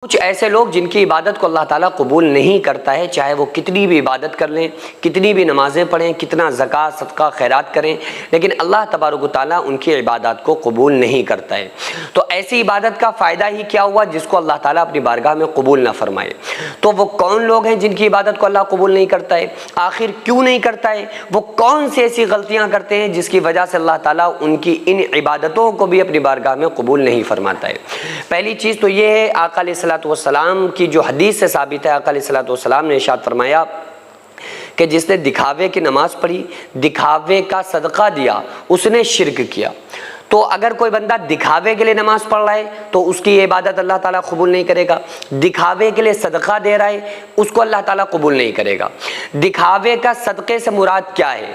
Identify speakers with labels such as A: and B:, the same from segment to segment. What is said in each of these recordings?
A: کچھ ایسے لوگ جن کی عبادت کو اللہ تعالیٰ قبول نہیں کرتا ہے، چاہے وہ کتنی بھی عبادت کر لیں، کتنی بھی نمازیں پڑھیں، کتنا زکوٰۃ صدقہ خیرات کریں، لیکن اللہ تبارک و تعالیٰ ان کی عبادات کو قبول نہیں کرتا ہے۔ تو ایسی عبادت کا فائدہ ہی کیا ہوا جس کو اللہ تعالیٰ اپنی بارگاہ میں قبول نہ فرمائے؟ تو وہ کون لوگ ہیں جن کی عبادت کو اللہ قبول نہیں کرتا ہے؟ آخر کیوں نہیں کرتا ہے؟ وہ کون سی ایسی غلطیاں کرتے ہیں جس کی وجہ سے اللہ تعالیٰ ان کی ان عبادتوں کو بھی اپنی بارگاہ میں قبول نہیں فرماتا ہے؟ پہلی چیز تو یہ ہے، آقا علیہ السلام کی جو حدیث سے ثابت ہے، آقا علیہ السلام نے ارشاد فرمایا کہ جس نے دکھاوے کی نماز پڑھی، دکھاوے کا صدقہ دیا، اس نے شرک کیا۔ تو اگر کوئی بندہ دکھاوے کے لیے نماز پڑھ رہا ہے تو اس کی یہ عبادت اللہ تعالیٰ قبول نہیں کرے گا۔ دکھاوے کے لیے صدقہ دے رہا ہے، اس کو اللہ تعالیٰ قبول نہیں کرے گا۔ دکھاوے کا صدقے سے مراد کیا ہے؟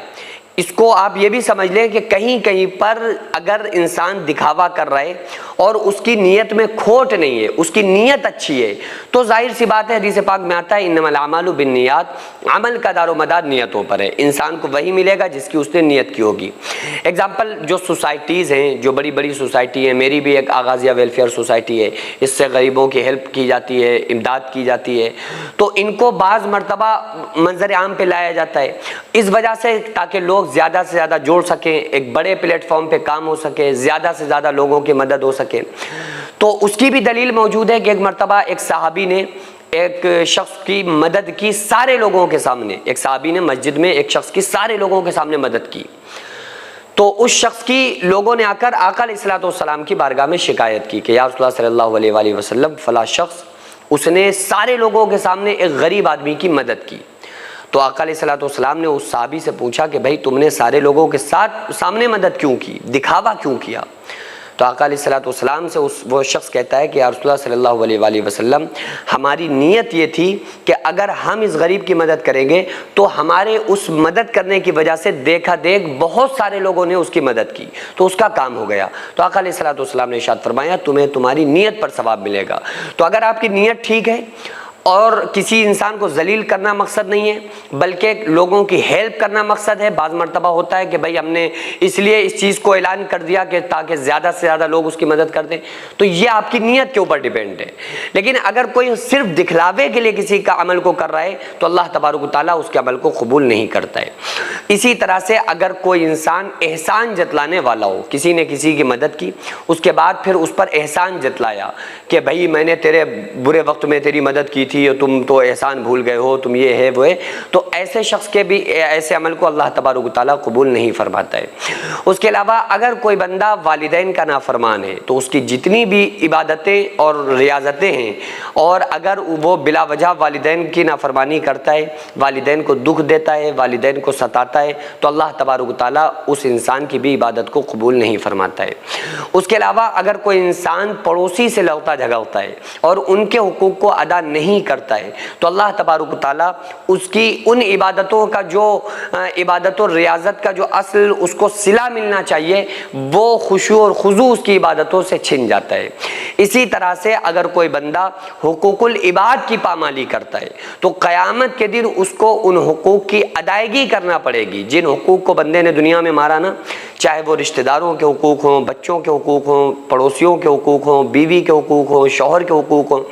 A: اس کو آپ یہ بھی سمجھ لیں کہ کہیں کہیں پر اگر انسان دکھاوا کر رہا ہے اور اس کی نیت میں کھوٹ نہیں ہے، اس کی نیت اچھی ہے، تو ظاہر سی بات ہے، حدیث پاک میں آتا ہے انما الاعمال بالنیات، عمل کا دار و مدار نیتوں پر ہے۔ انسان کو وہی ملے گا جس کی اس نے نیت کی ہوگی۔ ایگزامپل، جو سوسائٹیز ہیں، جو بڑی بڑی سوسائٹی ہیں، میری بھی ایک آغازیہ ویلفیئر سوسائٹی ہے، اس سے غریبوں کی ہیلپ کی جاتی ہے، امداد کی جاتی ہے، تو ان کو بعض مرتبہ منظر عام پہ لایا جاتا ہے اس وجہ سے تاکہ لوگ زیادہ سے زیادہ جوڑ سکیں، ایک بڑے پلیٹ فارم پہ کام ہو سکے، زیادہ سے زیادہ لوگوں کی مدد ہو سکے۔ تو اس کی بھی دلیل موجود ہے کہ ایک مرتبہ ایک صحابی نے ایک شخص کی مدد کی سارے لوگوں کے سامنے، ایک صحابی نے مسجد میں ایک شخص کی سارے لوگوں کے سامنے مدد کی۔ تو اس شخص کی لوگوں نے آ کر آقا علیہ السلام کی بارگاہ میں شکایت کی کہ یا رسول اللہ صلی اللہ علیہ وآلہ وسلم، فلاں شخص اس نے سارے لوگوں کے سامنے ایک غریب آدمی کی مدد کی۔ تو آقا علیہ السلام نے اس صحابی سے پوچھا کہ بھائی تم نے سارے لوگوں کے سامنے مدد کیوں کی، دکھاوا کیوں کیا؟ تو آقا علیہ السلام سے وہ شخص کہتا ہے کہ یا رسول اللہ صلی اللہ علیہ وآلہ وسلم، ہماری نیت یہ تھی کہ اگر ہم اس غریب کی مدد کریں گے تو ہمارے اس مدد کرنے کی وجہ سے دیکھا دیکھ بہت سارے لوگوں نے اس کی مدد کی، تو اس کا کام ہو گیا۔ تو آقا علیہ السلام نے ارشاد فرمایا تمہیں تمہاری نیت پر ثواب ملے گا۔ تو اگر آپ کی نیت ٹھیک ہے اور کسی انسان کو ذلیل کرنا مقصد نہیں ہے بلکہ لوگوں کی ہیلپ کرنا مقصد ہے، بعض مرتبہ ہوتا ہے کہ بھائی ہم نے اس لیے اس چیز کو اعلان کر دیا کہ تاکہ زیادہ سے زیادہ لوگ اس کی مدد کر دیں، تو یہ آپ کی نیت کے اوپر ڈیپینڈ ہے۔ لیکن اگر کوئی صرف دکھلاوے کے لیے کسی کا عمل کو کر رہا ہے تو اللہ تبارک و تعالیٰ اس کے عمل کو قبول نہیں کرتا ہے۔ اسی طرح سے اگر کوئی انسان احسان جتلانے والا ہو، کسی نے کسی کی مدد کی، اس کے بعد پھر اس پر احسان جتلایا کہ بھائی میں نے تیرے برے وقت میں تیری مدد کی تھی، تم تو احسان بھول گئے ہو، تم یہ ہے وہ ہے، تو ایسے شخص کے بھی ایسے عمل کو اللہ تبارک و تعالیٰ قبول نہیں فرماتا ہے۔ اس کے علاوہ اگر کوئی بندہ والدین کا نافرمان ہے تو اس کی جتنی بھی عبادتیں اور ریاضتیں ہیں، اور اگر وہ بلا وجہ والدین کی نافرمانی کرتا ہے، والدین کو دکھ دیتا ہے، والدین کو ستاتا ہے، تو اللہ تبارک و تعالیٰ اس انسان کی بھی عبادت کو قبول نہیں فرماتا ہے۔ اس کے علاوہ اگر کوئی انسان پڑوسی سے لڑتا جھگڑتا ہے اور ان کے حقوق کو ادا نہیں کرتا ہے تو اللہ تبارک و تعالیٰ اس کی ان عبادتوں کا جو عبادت اور ریاضت کا جو اصل اس کو صلہ ملنا چاہیے، وہ خشوع اور خضوع اس کی عبادتوں سے چھن جاتا ہے۔ اسی طرح سے اگر کوئی بندہ حقوق العباد کی پامالی کرتا ہے تو قیامت کے دن اس کو ان حقوق کی ادائیگی کرنا پڑے گی۔ جن حقوق کو بندے نے دنیا میں مارا نا، چاہے وہ رشتہ داروں کے حقوق ہوں، بچوں کے حقوق ہوں، پڑوسیوں کے حقوق ہوں، بیوی کے حقوق ہوں، شوہر کے حقوق ہوں،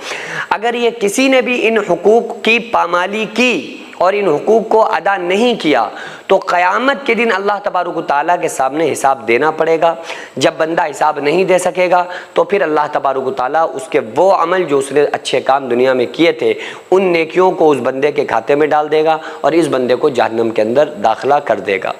A: اگر یہ کسی نے بھی ان حقوق کی پامالی کی اور ان حقوق کو ادا نہیں کیا تو قیامت کے دن اللہ تبارک و تعالیٰ کے سامنے حساب دینا پڑے گا۔ جب بندہ حساب نہیں دے سکے گا تو پھر اللہ تبارک و تعالیٰ اس کے وہ عمل جو اس نے اچھے کام دنیا میں کیے تھے، ان نیکیوں کو اس بندے کے کھاتے میں ڈال دے گا اور اس بندے کو جہنم کے اندر داخلہ کر دے گا۔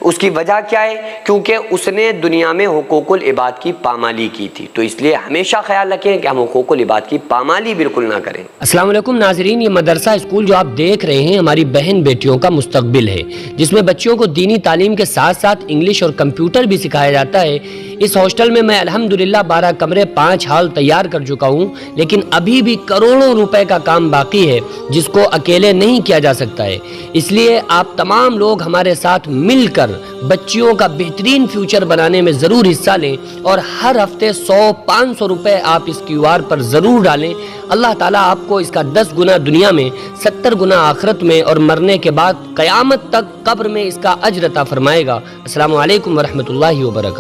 A: اس کی وجہ کیا ہے؟ کیونکہ اس نے دنیا میں حقوق العباد کی پامالی کی تھی۔ تو اس لیے ہمیشہ خیال رکھیں کہ ہم حقوق العباد کی پامالی بالکل نہ کریں۔
B: السلام علیکم ناظرین، یہ مدرسہ اسکول جو آپ دیکھ رہے ہیں ہماری بہن بیٹیوں کا مستقبل ہے، جس میں بچیوں کو دینی تعلیم کے ساتھ ساتھ انگلش اور کمپیوٹر بھی سکھایا جاتا ہے۔ اس ہاسٹل میں الحمدللہ 12 کمرے 5 ہال تیار کر چکا ہوں، لیکن ابھی بھی کروڑوں روپے کا کام باقی ہے جس کو اکیلے نہیں کیا جا سکتا ہے۔ اس لیے آپ تمام لوگ ہمارے ساتھ مل کر بچیوں کا بہترین فیوچر بنانے میں ضرور حصہ لیں، اور ہر ہفتے 100-500 روپے آپ اس QR پر ضرور ڈالیں۔ اللہ تعالیٰ آپ کو اس کا 10 گنا دنیا میں، 70 گنا آخرت میں، اور مرنے کے بعد قیامت تک قبر میں اس کا اجر عطا فرمائے گا۔ السلام علیکم ورحمۃ اللہ وبرکاتہ۔